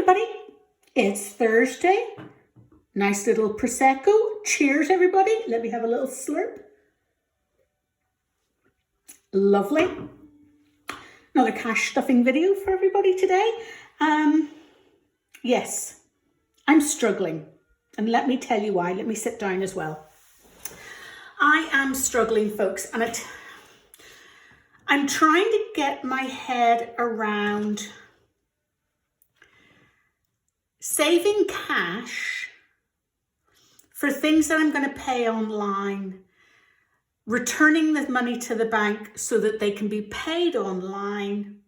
everybody, it's Thursday. Nice little Prosecco. Cheers everybody. Let me have a little slurp. Lovely. Another cash stuffing video for everybody today. Yes, I'm struggling. And let me tell you why. Let me sit down as well. I am struggling, folks, and I'm trying to get my head around saving cash for things that I'm going to pay online, returning the money to the bank so that they can be paid online,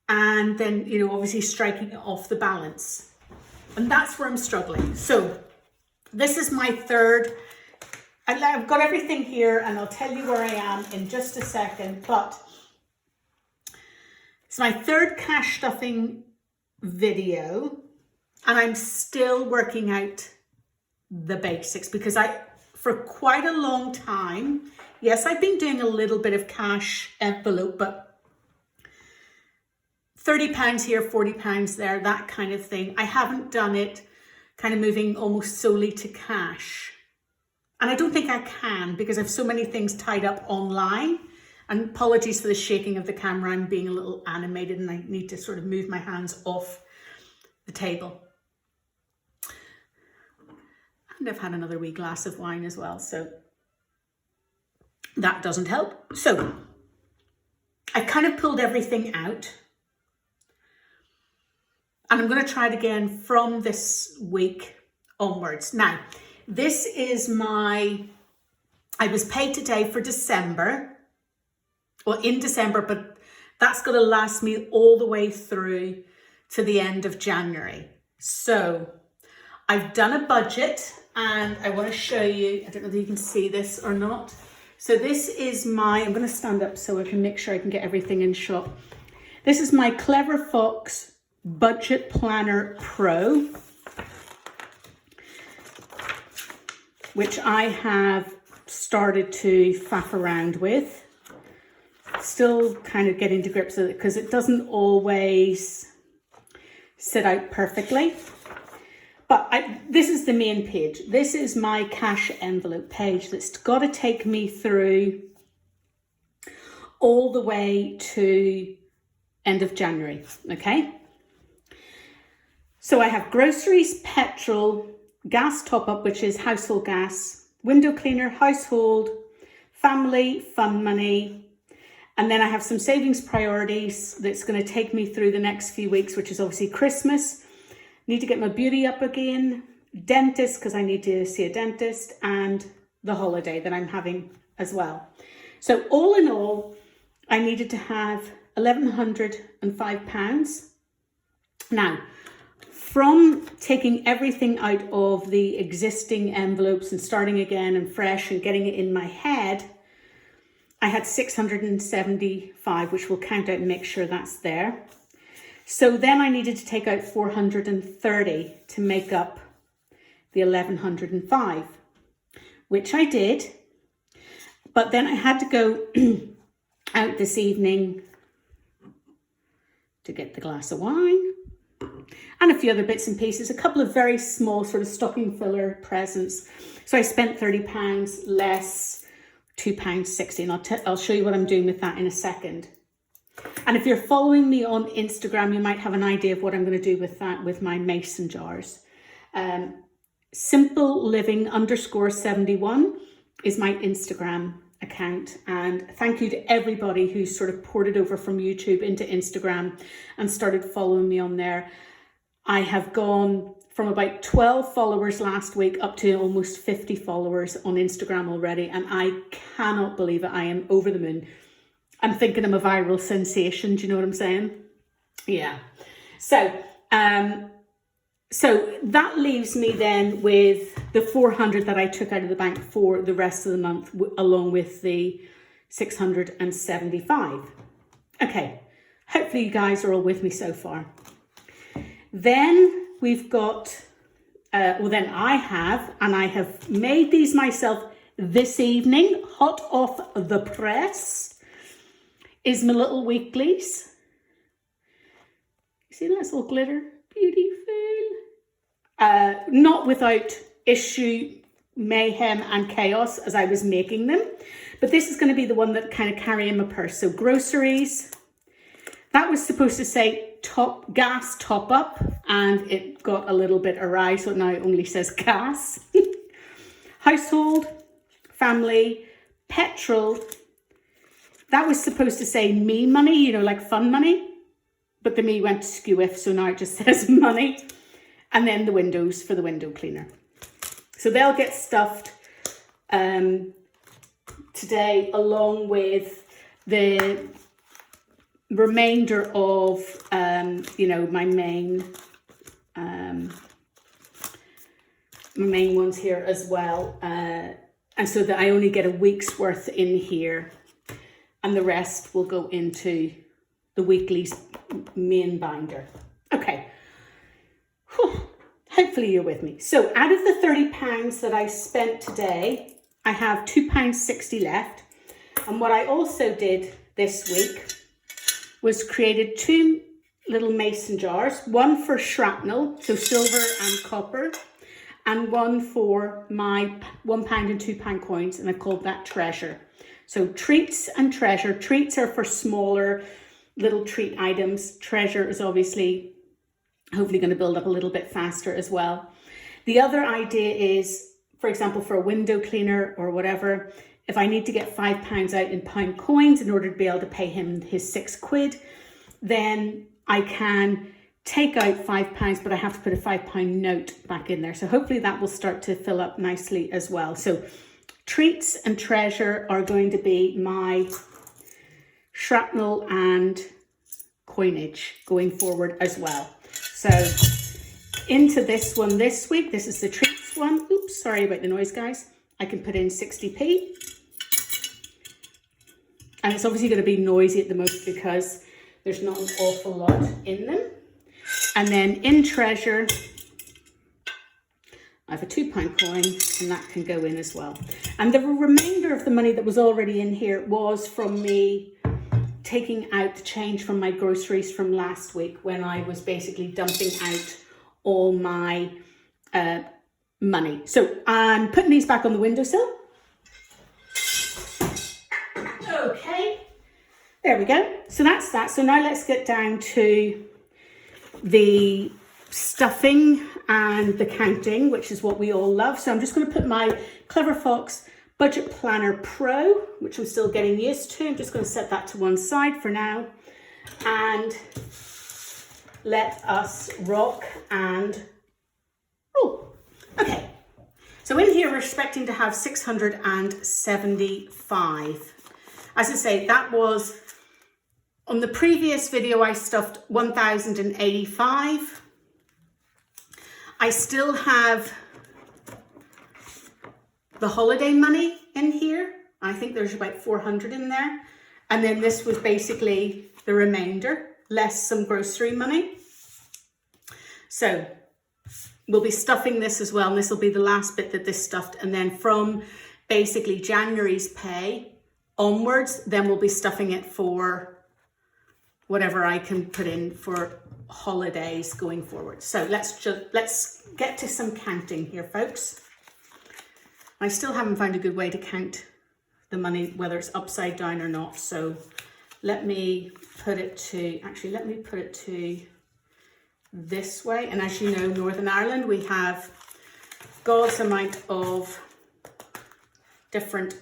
and then, obviously striking it off the balance. And that's where I'm struggling. So this is my third. I've got everything here and I'll tell you where I am in just a second, but it's my third cash stuffing video and I'm still working out the basics because for quite a long time, yes, I've been doing a little bit of cash envelope, but £30 here, £40 there, that kind of thing. I haven't done it kind of moving almost solely to cash. And I don't think I can because I have so many things tied up online. And apologies for the shaking of the camera. I'm being a little animated and I need to sort of move my hands off the table. And I've had another wee glass of wine as well, so that doesn't help. So I kind of pulled everything out. And I'm going to try it again from this week onwards. Now, this is I was paid today for December, well, in December, but that's going to last me all the way through to the end of January. So I've done a budget and I want to show you, I don't know if you can see this or not. So this is I'm going to stand up so I can make sure I can get everything in shot. This is my Clever Fox Budget Planner Pro, which I have started to faff around with. Still kind of getting to grips with it because it doesn't always sit out perfectly. But this is the main page. This is my cash envelope page that's got to take me through all the way to end of January, okay? So I have groceries, petrol, gas top up, which is household gas, window cleaner, household, family, fun money. And then I have some savings priorities that's going to take me through the next few weeks, which is obviously Christmas. Need to get my beauty up again, dentist, because I need to see a dentist, and the holiday that I'm having as well. So all in all, I needed to have £1,105. Now, from taking everything out of the existing envelopes and starting again and fresh and getting it in my head, I had 675, which we'll count out and make sure that's there. So then I needed to take out 430 to make up the 1,105, which I did. But then I had to go out this evening to get the glass of wine and a few other bits and pieces, a couple of very small sort of stocking filler presents. So I spent £30 less £2.60, and I'll show you what I'm doing with that in a second. And if you're following me on Instagram, you might have an idea of what I'm going to do with that, with my mason jars. Simple Living _71 is my Instagram account, and thank you to everybody who sort of ported over from YouTube into Instagram and started following me on there. I have gone from about 12 followers last week up to almost 50 followers on Instagram already, and I cannot believe it. I am over the moon. I'm thinking I'm a viral sensation. Do you know what I'm saying? Yeah. So that leaves me then with the 400 that I took out of the bank for the rest of the month, along with the 675. Okay. Hopefully you guys are all with me so far. Then we've got, then I have made these myself this evening, hot off the press, is my little weeklies. You see that? It's all glitter. Beautiful. Not without issue, mayhem and chaos as I was making them. But this is going to be the one that kind of carry in my purse. So groceries. That was supposed to say gas top up, and it got a little bit awry, so now it only says gas. Household, family, petrol. That was supposed to say me money, you know, like fun money. But the me went to skew-if, so now it just says money. And then the windows for the window cleaner. So they'll get stuffed today, along with the remainder of, you know, my main ones here as well. And so that I only get a week's worth in here, and the rest will go into the weekly's main binder. Okay. Whew. Hopefully you're with me. So out of the £30 that I spent today, I have £2.60 left. And what I also did this week was created 2 little mason jars, one for shrapnel, so silver and copper, and one for my £1 and £2 coins, and I called that treasure. So treats and treasure. Treats are for smaller little treat items. Treasure is obviously hopefully going to build up a little bit faster as well. The other idea is, for example, for a window cleaner or whatever, if I need to get £5 out in pound coins in order to be able to pay him his £6, then I can take out £5, but I have to put a £5 note back in there. So hopefully that will start to fill up nicely as well. So treats and treasure are going to be my shrapnel and coinage going forward as well. So into this one this week, this is the treats one. Oops, sorry about the noise, guys. I can put in 60p. And it's obviously going to be noisy at the most because there's not an awful lot in them. And then in treasure, I have a £2 coin, and that can go in as well. And the remainder of the money that was already in here was from me taking out the change from my groceries from last week, when I was basically dumping out all my money. So I'm putting these back on the windowsill. Okay, there we go. So that's that. So now let's get down to the stuffing and the counting, which is what we all love. So I'm just going to put my Clever Fox Budget Planner Pro, which I'm still getting used to. I'm just going to set that to one side for now, and let us rock and roll. Okay, so in here we're expecting to have 675. As I say, that was on the previous video. I stuffed 1,085. I still have the holiday money in here. I think there's about 400 in there. And then this was basically the remainder, less some grocery money. So we'll be stuffing this as well. And this will be the last bit that this stuffed. And then from basically January's pay onwards, then we'll be stuffing it for whatever I can put in for holidays going forward. So let's get to some counting here, folks. I still haven't found a good way to count the money, whether it's upside down or not. So let me put it to, actually, let me put it to this way. And as you know, Northern Ireland, we have God's amount of different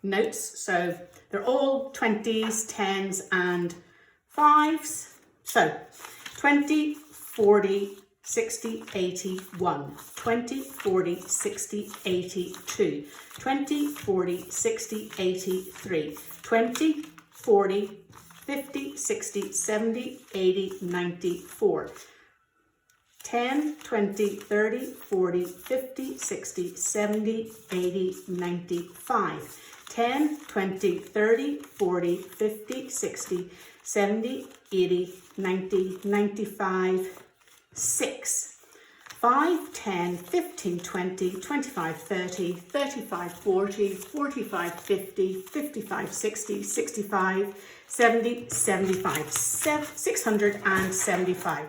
notes. So they're all 20s, 10s and 5s. So 20, 40, 60, 81, 20, 40, 60, 82, 20, 40, 60, 83, 20, 40, 50, 60, 70, 80, 94, 10, 20, 30, 40, 50, 60, 70, 80, 95, 10, 20, 30, 40, 50, 60, 70, 80, 90, 95, 6, 5, 10, 15, 20, 25, 30, 35, 40, 45, 50, 55, 60, 65, 70, 75, 675.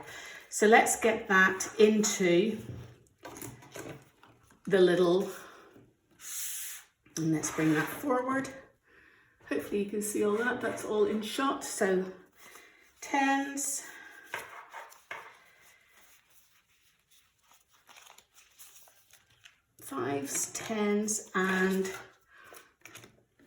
So let's get that into the little, and let's bring that forward. Hopefully you can see all that, that's all in shot. So tens, fives, tens, and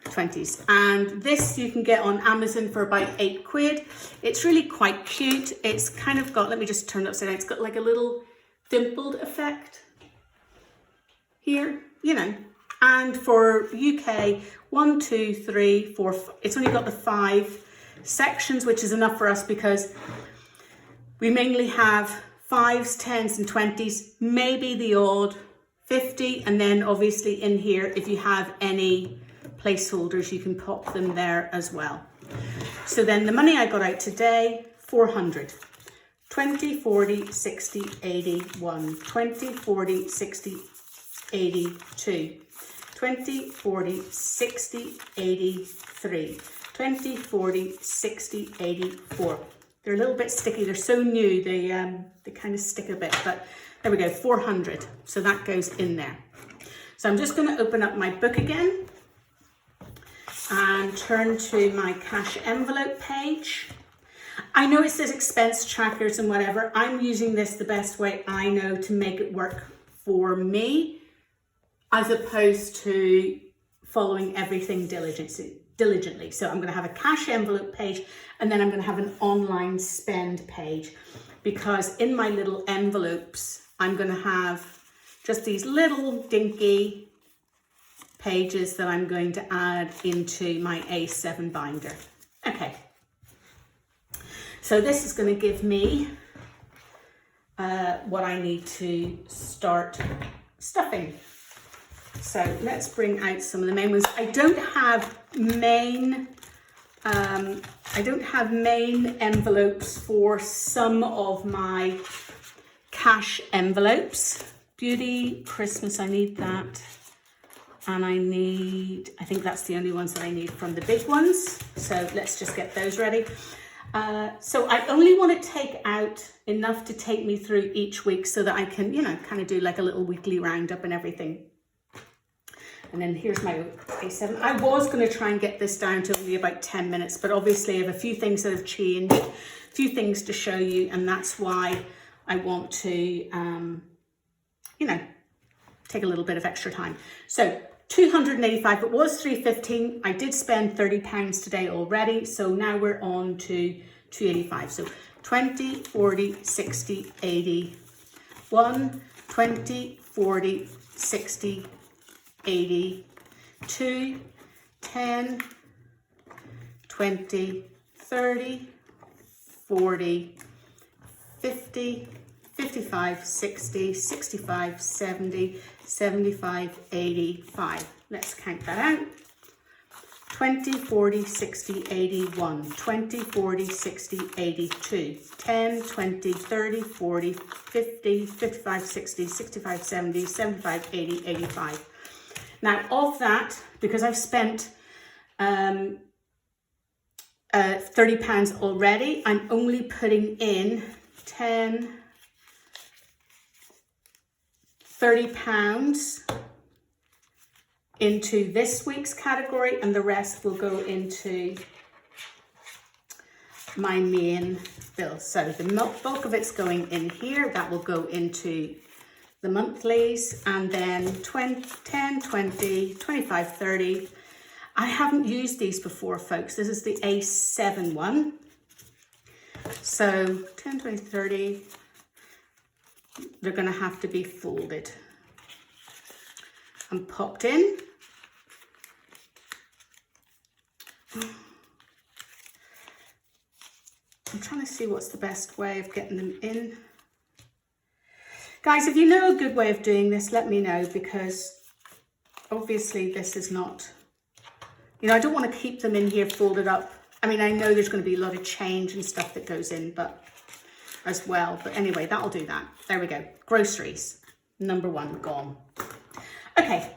20s. And this you can get on Amazon for about £8. It's really quite cute. It's kind of got, let me just turn it upside down. It's got like a little dimpled effect here, you know. And for UK, 1, 2, 3, 4, it's only got the 5 sections, which is enough for us because we mainly have 5s, 10s and 20s, maybe the odd 50. And then obviously in here, if you have any placeholders, you can pop them there as well. So then the money I got out today, 400. 20, 40, 60, 80, 1, 20, 40, 60, 82, 20, 40, 60, 83, 20, 40, 60, 84. They're a little bit sticky. They're so new, they kind of stick a bit, but there we go, 400. So that goes in there. So I'm just going to open up my book again and turn to my cash envelope page. I know it says expense trackers and whatever. I'm using this the best way I know to make it work for me, as opposed to following everything diligently. So I'm going to have a cash envelope page, and then I'm going to have an online spend page, because in my little envelopes, I'm going to have just these little dinky pages that I'm going to add into my A7 binder. Okay. So this is going to give me what I need to start stuffing. So let's bring out some of the main ones. I don't have main envelopes for some of my cash envelopes. Beauty, Christmas, I need that. And I think that's the only ones that I need from the big ones. So let's just get those ready. So I only want to take out enough to take me through each week so that I can, you know, kind of do like a little weekly roundup and everything. And then here's my A7. I was going to try and get this down to only about 10 minutes, but obviously I have a few things that have changed, a few things to show you, and that's why I want to, you know, take a little bit of extra time. So 285, it was 315. I did spend £30 today already, so now we're on to 285. So 20, 40, 60, 80, 1, 20, 40, 60, 80, 2, 10, 20, 30, 40, 50, 55, 60, 65, 70, 75, 85. Let's count that out. 20, 40, 60, 81, 20, 40, 60, 82, 10, 20, 30, 40, 50, 55, 60, 65, 70, 75, 80, 85. Now of that, because I've spent £30 already, I'm only putting in £30 into this week's category, and the rest will go into my main bill. So the bulk of it's going in here. That will go into the monthlies, and then 10, 20, 25, 30. I haven't used these before, folks. This is the A7 one. So 10, 20, 30, they're going to have to be folded and popped in. I'm trying to see what's the best way of getting them in. Guys, if you know a good way of doing this, let me know, because obviously this is not, you know, I don't want to keep them in here folded up. I mean, I know there's going to be a lot of change and stuff that goes in, but as well. But anyway, that'll do that. There we go. Groceries, number 1, gone. Okay.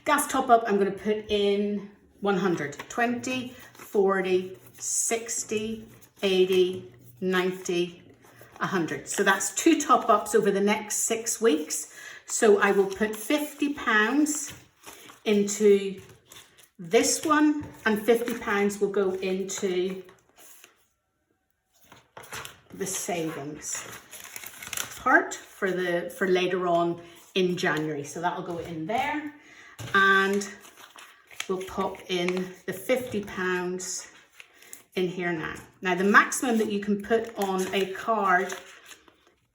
Gas top up, I'm going to put in 100, 20, 40, 60, 80, 90, 100. So that's 2 top-ups over the next 6 weeks. So I will put £50 into this one, and £50 will go into the savings part for later on in January. So that'll go in there, and we'll pop in the £50 in here now. Now the maximum that you can put on a card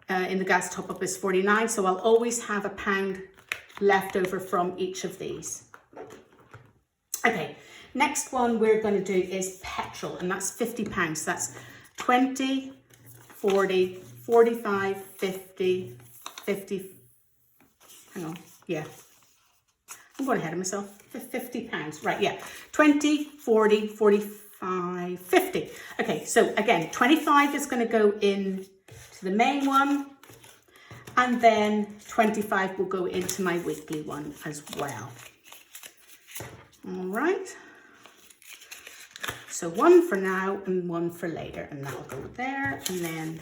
in the gas top up is 49, so I'll always have £1 left over from each of these. Okay, next one we're going to do is petrol, and that's £50. That's 20, 40, 45, 50, 50, hang on, yeah, I'm going ahead of myself, £50, right, yeah, 20, 40, 45, 50. Okay, so again, 25 is going to go in to the main one, and then 25 will go into my weekly one as well. All right, so one for now and one for later, and that'll go there. And then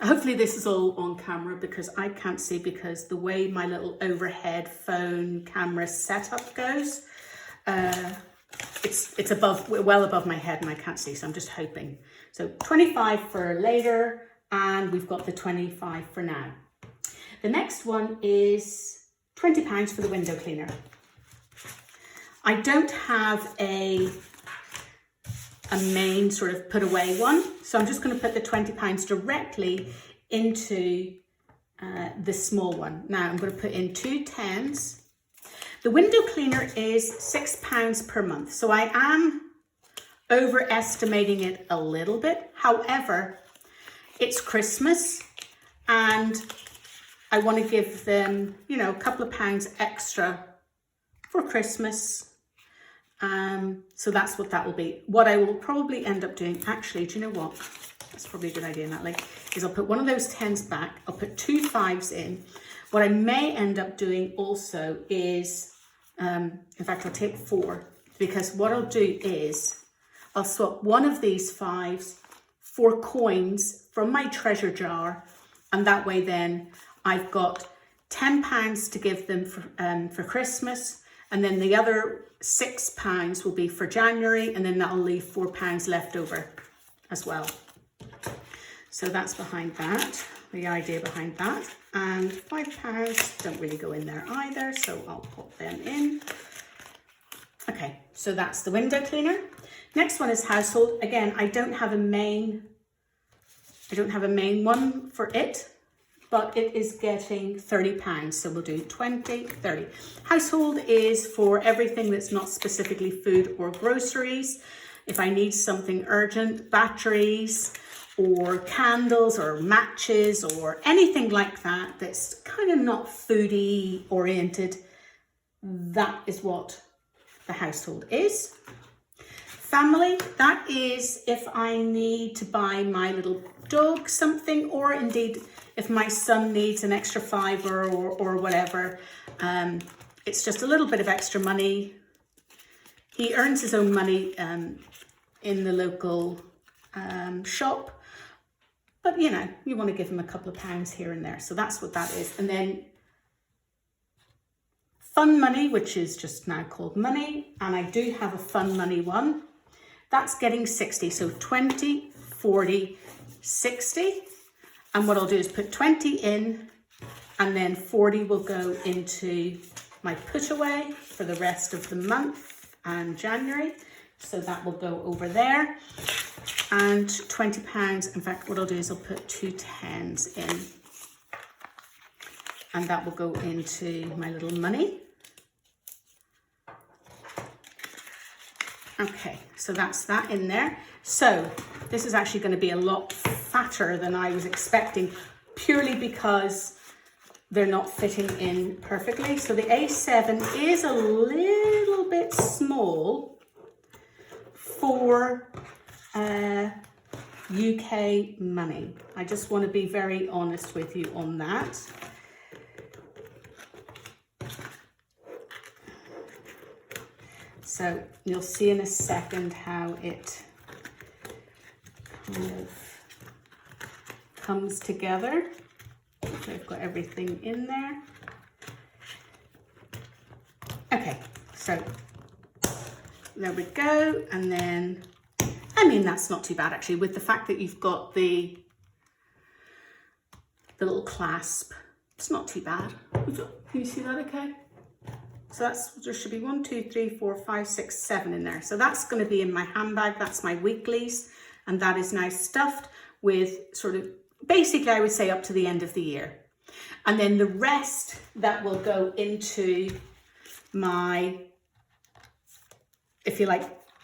hopefully this is all on camera, because I can't see, because the way my little overhead phone camera setup goes, it's well above my head and I can't see, so I'm just hoping. So 25 for later, and we've got the 25 for now. The next one is £20 for the window cleaner. I don't have a main sort of put away one, so I'm just going to put the £20 directly into the small one. Now I'm going to put in 2 10s. The window cleaner is £6 per month, so I am overestimating it a little bit. However, it's Christmas and I want to give them, you know, a couple of pounds extra for Christmas. So that's what that will be. What I will probably end up doing, actually, do you know what? That's probably a good idea, Natalie, is I'll put one of those 10s back. I'll put 2 5s in. What I may end up doing also is, in fact, I'll take 4, because what I'll do is I'll swap one of these 5s for coins from my treasure jar. And that way then I've got £10 to give them for Christmas. And then the other £6 will be for January, and then that'll leave £4 left over as well. So that's behind that, the idea behind that. And £5 don't really go in there either, so I'll pop them in. Okay, so that's the window cleaner. Next one is household. Again, I don't have a main one for it, but it is getting £30, so we'll do 20, 30. Household is for everything that's not specifically food or groceries. If I need something urgent, batteries or candles or matches or anything like that that's kind of not foodie oriented, that is what the household is. Family, that is if I need to buy my little dog something, or indeed if my son needs an extra fiver or whatever. It's just a little bit of extra money. He earns his own money in the local shop, but you know, you want to give him a couple of pounds here and there. So that's what that is. And then fun money, which is just now called money, and I do have a fun money one. That's getting 60, so 20, 40, 60. And what I'll do is put 20 in, and then 40 will go into my put away for the rest of the month and January. So that will go over there. And £20, in fact, what I'll do is I'll put 2 10s in, and that will go into my little money. Okay, so that's that in there. So this is actually going to be a lot fatter than I was expecting, purely because they're not fitting in perfectly. So the A7 is a little bit small for UK money. I just want to be very honest with you on that. So you'll see in a second how it kind of comes together. So I've got everything in there. Okay, so there we go. And then, I mean, that's not too bad actually, with the fact that you've got the little clasp. It's not too bad. Can you see that okay? So there should be 1, 2, 3, 4, 5, 6, 7 in there. So that's going to be in my handbag. That's my weeklies. And that is now stuffed with sort of, basically I would say up to the end of the year. And then the rest that will go into my, if you like,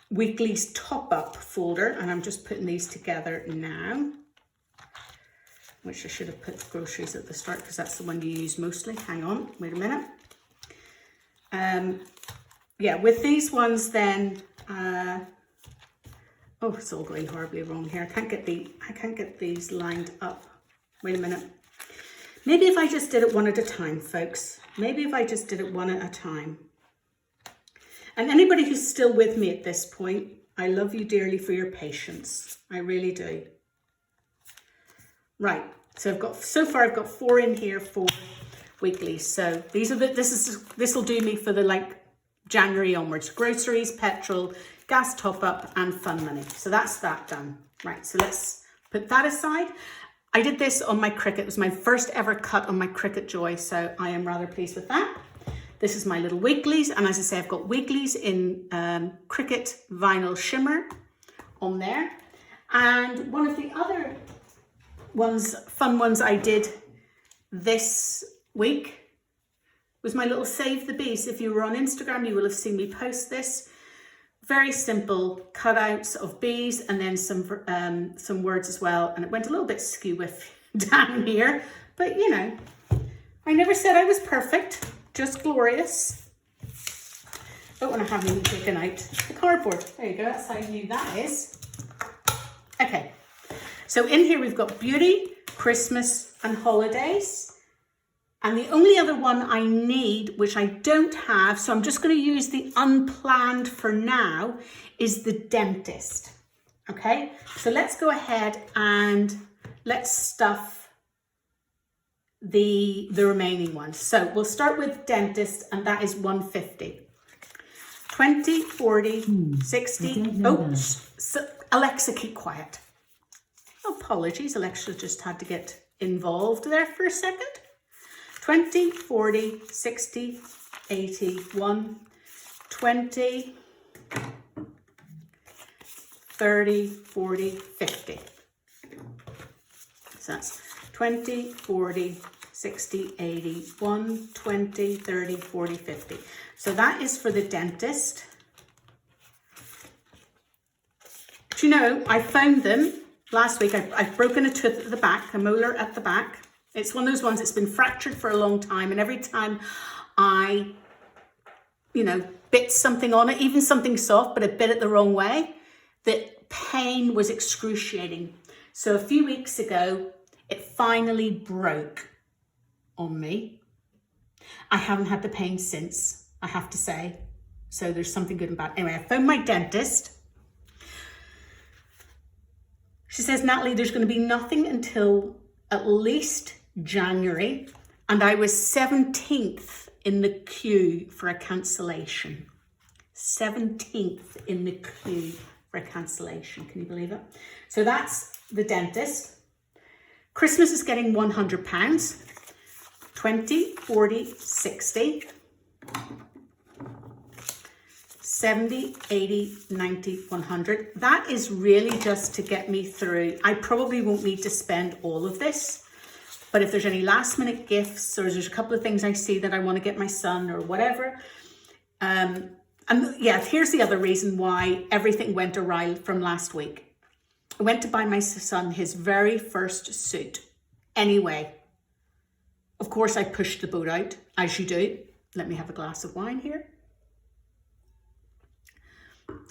weeklies top up folder. And I'm just putting these together now. Which I should have put groceries at the start because that's the one you use mostly. Hang on, wait a minute. Yeah, with these ones then, oh, it's all going horribly wrong here. I can't get these lined up. Wait a minute. Maybe if I just did it one at a time, folks. Maybe if I just did it one at a time. And anybody who's still with me at this point, I love you dearly for your patience. I really do. Right, so so far I've got 4 in here for weeklies. So these are this will do me for the like January onwards. Groceries, petrol, gas top up and fun money. So that's that done. Right, so let's put that aside. I did this on my Cricut. It was my first ever cut on my Cricut Joy. So I am rather pleased with that. This is my little weeklies. And as I say, I've got weeklies in Cricut Vinyl Shimmer on there. And one of the other fun ones I did this week was my little Save the Bees. If you were on Instagram, you will have seen me post this. Very simple cutouts of bees and then some words as well. And it went a little bit skew with down here, but you know, I never said I was perfect, just glorious. Don't want to have me taken out the cardboard. There you go, that's how new that is. Okay. So in here we've got beauty, Christmas and holidays. And the only other one I need, which I don't have, so I'm just going to use the unplanned for now, is the dentist. Okay, so let's go ahead and let's stuff the remaining ones. So we'll start with dentist, and that is 150. 20, 40, 60. Oh, so Alexa, keep quiet. Apologies, Alexa just had to get involved there for a second. 20, 40, 60, 80, 1, 20, 30, 40, 50. So that's 20, 40, 60, 80, 1, 20, 30, 40, 50. So that is for the dentist. Do you know, I found them last week. I've broken a tooth at the back, a molar at the back. It's one of those ones that's been fractured for a long time. And every time I, bit something on it, even something soft, but I bit it the wrong way, the pain was excruciating. So a few weeks ago, it finally broke on me. I haven't had the pain since, I have to say. So there's something good and bad. Anyway, I found my dentist. She says, Natalie, there's going to be nothing until at least January. And I was 17th in the queue for a cancellation. 17th in the queue for a cancellation. Can you believe it? So that's the dentist. Christmas is getting £100. 20, 40, 60. 70, 80, 90, 100. That is really just to get me through. I probably won't need to spend all of this, but if there's any last minute gifts or there's a couple of things I see that I want to get my son or whatever. And yeah, here's the other reason why everything went awry from last week. I went to buy my son his very first suit. Anyway, of course I pushed the boat out, as you do. Let me have a glass of wine here.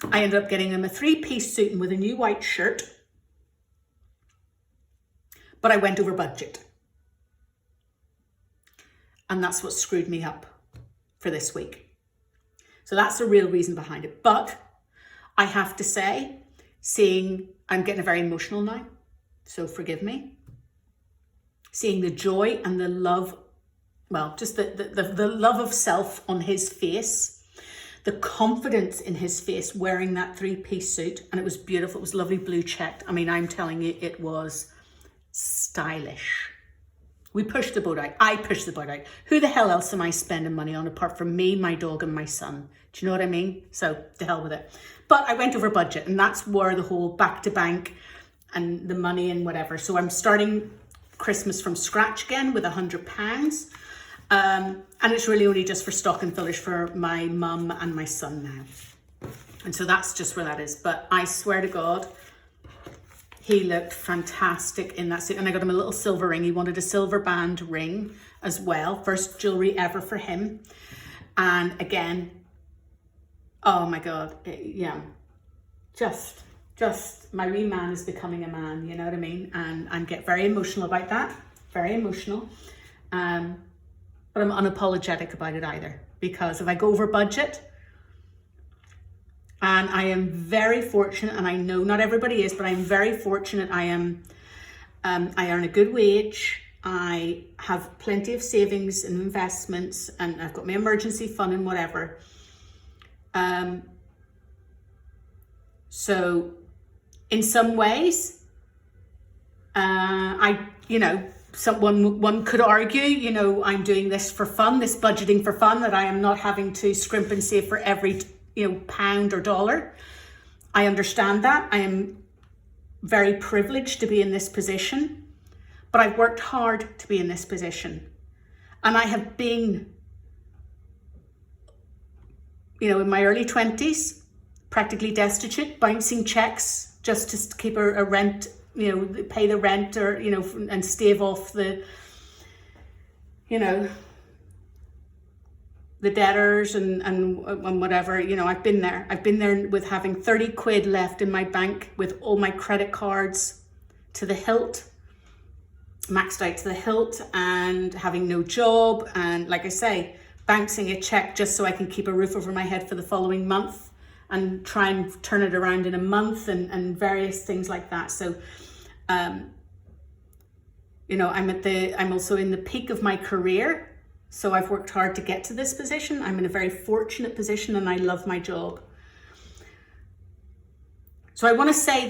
I ended up getting him a 3-piece suit and with a new white shirt. But I went over budget. And that's what screwed me up for this week. So that's the real reason behind it. But I have to say, I'm getting very emotional now. So forgive me. seeing the joy and the love, well, just the love of self on his face, the confidence in his face wearing that 3-piece suit. And it was beautiful. It was lovely blue checked. I mean, I'm telling you, it was stylish. We pushed the boat out. I pushed the boat out. Who the hell else am I spending money on apart from me, my dog, and my son? Do you know what I mean? So to hell with it. But I went over budget, and that's where the whole back to bank and the money and whatever. So I'm starting Christmas from scratch again with £100. And it's really only just for stocking fillers for my mum and my son now. And so that's just where that is. But I swear to God, he looked fantastic in that suit. And I got him a little silver ring. He wanted a silver band ring as well. First jewelry ever for him. And again, oh my God, yeah. Just my wee man is becoming a man, you know what I mean? And get very emotional about that. Very emotional. But I'm unapologetic about it either, because if I go over budget, and I am very fortunate, and I know not everybody is, but I'm very fortunate. I earn a good wage. I have plenty of savings and investments, and I've got my emergency fund and whatever. So in some ways, one could argue, I'm doing this for fun, this budgeting for fun, that I am not having to scrimp and save for every, pound or dollar. I understand that. I am very privileged to be in this position, but I've worked hard to be in this position. And I have been, in my early 20s, practically destitute, bouncing checks just to keep a rent, pay the rent, or, and stave off the, the debtors and whatever. I've been there with having 30 quid left in my bank, with all my credit cards to the hilt, maxed out to the hilt, and having no job. And like I say, bouncing a check just so I can keep a roof over my head for the following month and try and turn it around in a month, and various things like that. So, I'm also in the peak of my career. So I've worked hard to get to this position. I'm in a very fortunate position, and I love my job. So I want to say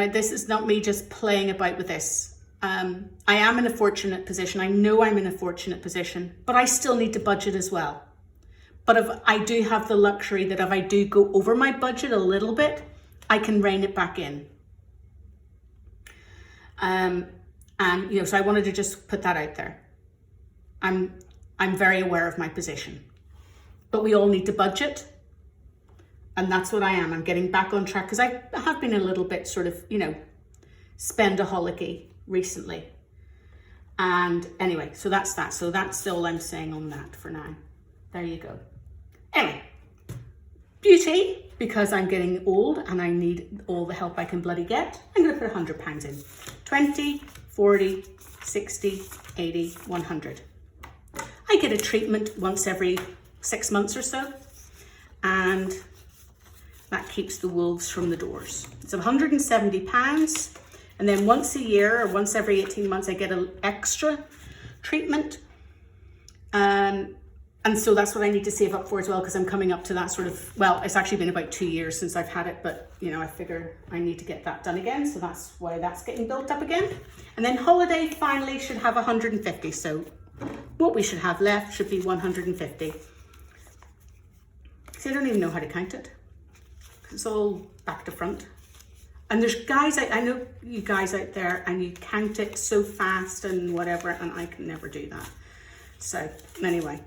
this is not me just playing about with this. I am in a fortunate position. I know I'm in a fortunate position, but I still need to budget as well. But if I do have the luxury that if I do go over my budget a little bit, I can rein it back in. So I wanted to just put that out there. I'm very aware of my position, but we all need to budget. And that's what I am. I'm getting back on track, because I have been a little bit sort of, spendaholic-y recently. And anyway, so that's that. So that's all I'm saying on that for now. There you go. Anyway, beauty, because I'm getting old and I need all the help I can bloody get. I'm going to put £100 in. 20, 40, 60, 80, 100. I get a treatment once every 6 months or so, and that keeps the wolves from the doors. It's £170, and then once a year or once every 18 months I get an extra treatment. And so that's what I need to save up for as well, because I'm coming up to that sort of, well, it's actually been about 2 years since I've had it, but I figure I need to get that done again. So that's why that's getting built up again. And then holiday finally should have 150. So what we should have left should be 150. See, I don't even know how to count it. It's all back to front. And there's guys, I know you guys out there, and you count it so fast and whatever, and I can never do that. So anyway,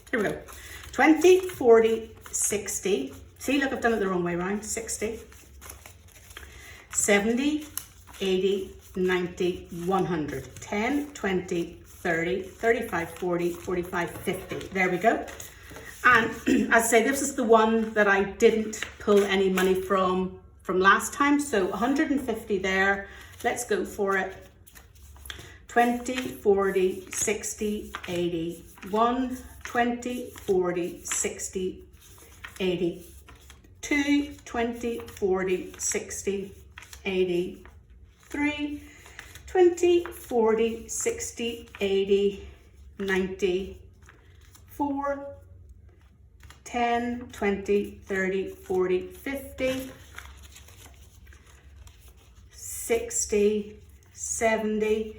here we go. 20, 40, 60. See, look, I've done it the wrong way around. 60, 70, 80, 90, 100, 10, 20, 30, 35, 40, 45, 50. There we go. And as I say, this is the one that I didn't pull any money from last time. So 150 there. Let's go for it. 20, 40, 60, 80, 1, 20, 40, 60, 80, 2, 20, 40, 60, 80, 3, 20, 40, 60, 80, 90, 4, 10, 20, 30, 40, 50, 60, 70,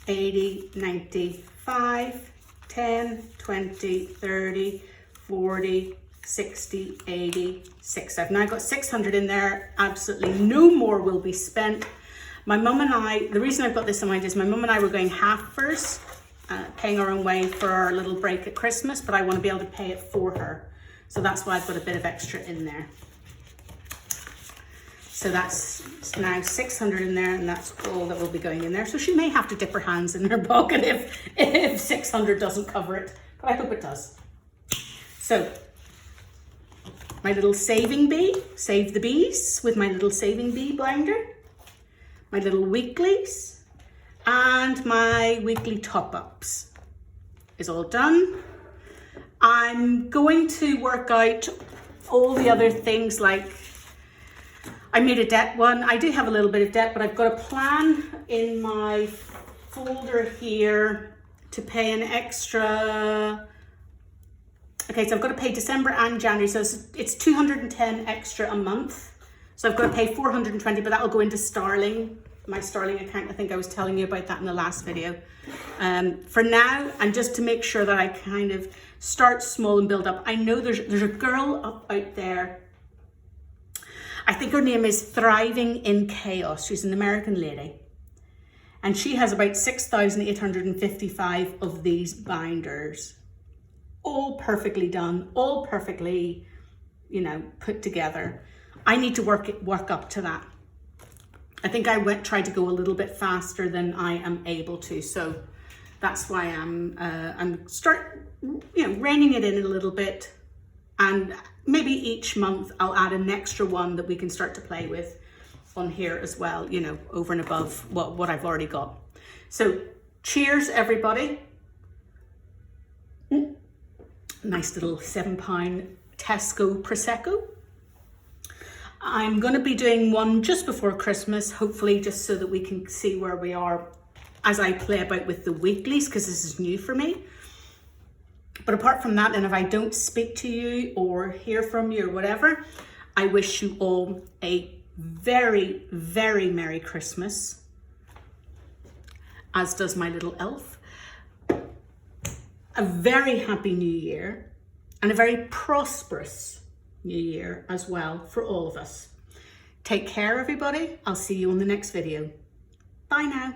80, 95, 10, 20, 30, 40, 60, 80, 6. I've now got 600 in there. Absolutely no more will be spent. My mum and I, the reason I've got this in mind is my mum and I were going halfers, paying our own way for our little break at Christmas, but I want to be able to pay it for her. So that's why I've got a bit of extra in there. So that's now 600 in there, and that's all that will be going in there. So she may have to dip her hands in her pocket if 600 doesn't cover it, but I hope it does. So my little saving bee, save the bees with my little saving bee binder, my little weeklies, and my weekly top-ups is all done. I'm going to work out all the other things, like I made a debt one. I do have a little bit of debt, but I've got a plan in my folder here to pay an extra. Okay, so I've got to pay December and January, so it's 210 extra a month. So I've got to pay 420, but that'll go into Starling, my Starling account. I think I was telling you about that in the last video. For now, and just to make sure that I kind of start small and build up. I know there's a girl up out there. I think her name is Thriving in Chaos. She's an American lady. And she has about 6,855 of these binders. All perfectly done, all perfectly, you know, put together. I need to work up to that. I think I tried to go a little bit faster than I am able to, so that's why I'm reining it in a little bit, and maybe each month I'll add an extra one that we can start to play with on here as well, you know, over and above what I've already got. So cheers, everybody. Nice little £7 Tesco Prosecco. I'm going to be doing one just before Christmas, hopefully, just so that we can see where we are as I play about with the weeklies, because this is new for me. But apart from that, and if I don't speak to you or hear from you or whatever, I wish you all a very, very Merry Christmas, as does my little elf. A very happy new year, and a very prosperous new year as well for all of us. Take care, everybody. I'll see you on the next video. Bye now.